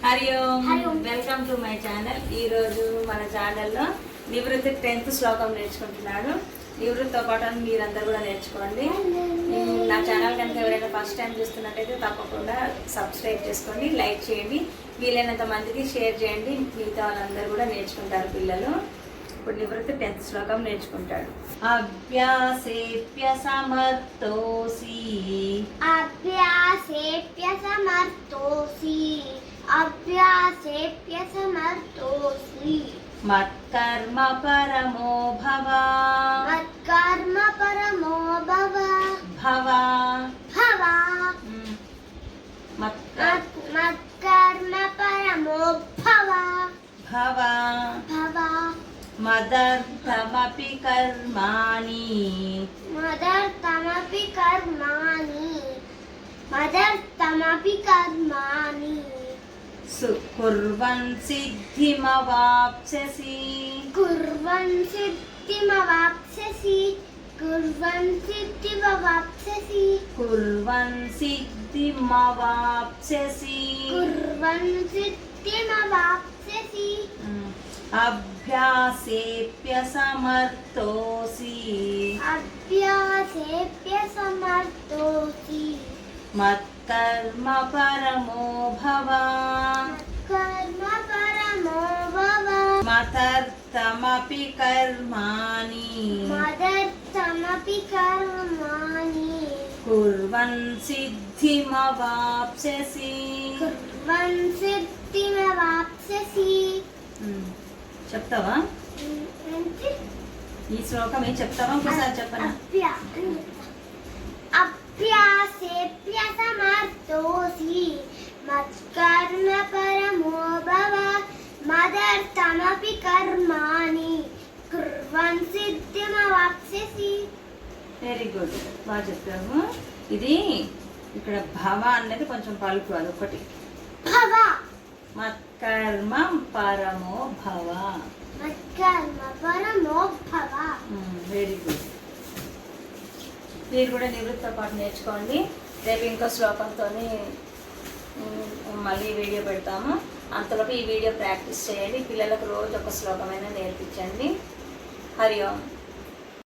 Hari Om, welcome to my channel. ఈరోజు మన ఛానల్లో నివృత్తి 10th శ్లోకం నేర్చుకుంటున్నాడు. నివృత్తితో పాటు మీరందరూ కూడా నేర్చుకోండి. నా ఛానల్ కనుక ఎవరైనా ఫస్ట్ టైం చూస్తున్నట్టయితే తప్పకుండా సబ్స్క్రైబ్ చేసుకోండి, లైక్ చేయండి, వీలైనంత మందికి షేర్ చేయండి. మిగతా వాళ్ళందరూ కూడా నేర్చుకుంటారు పిల్లలు. ఇప్పుడు నివృత్తి 10th శ్లోకం నేర్చుకుంటాడు. అభ్యాసేప్య సమర్థోసి అభ్యాసేప్య సమర్థోసి అభ్యాసేప్య సమర్థోసి మత్కర్మ పరమో భవ మత్కర్మ పరమో భవ భవ భవ మత్కర్మ పరమో భవ భవ భవ మదర్థమపి కర్మాణి మదర్థమపి కర్మాణి మదర్థమపి కర్మాణి కుర్వన్ సిద్ధిమవాప్స్యసి కుర్వన్ సిద్ధిమవాప్స్యసి కుర్వన్ సిద్ధిమవాప్స్యసి కుర్వన్ సిద్ధిమవాప్స్యసి కుర్వన్ సిద్ధిమవాప్స్యసి అభ్యాసేప్య సమర్థోసి అభ్యాసేప్య సమర్థోసి మత్కర్మ పరమో భవ కర్మ పరమో భవ మదర్థమపి కర్మాణి మదర్థమపి కర్మాణి కుర్వన్ సిద్ధిమవాప్స్యసి కుర్వన్ సిద్ధిమవాప్స్యసి. చెప్తావా? ఈ శ్లోకం ఏం చెప్తావా? ఒకసారి చెప్పనా? అభ్యాసేప్య సమర్థోసి మత్కర్మ పరమో భవ మదర్థమపి కర్మాణి కుర్వన్ సిద్ధిమవాప్స్యసి. వెరీ గుడ్, బాగా చెప్పావు. ఇది ఇక్కడ భవ అన్నది కొంచెం పలుకు, అదొకటి. భవ మత్కర్మ పరమో భవ మత్కర్మ పరమో భవ. Very good. మీరు కూడా నివృత్తితో పాటు నేర్చుకోండి. రేపు ఇంకో శ్లోకంతో మళ్ళీ వీడియో పెడతాము. అంతలోపు ఈ వీడియో ప్రాక్టీస్ చేయండి. పిల్లలకు రోజు ఒక శ్లోకమైనా నేర్పించండి. హరి ఓం.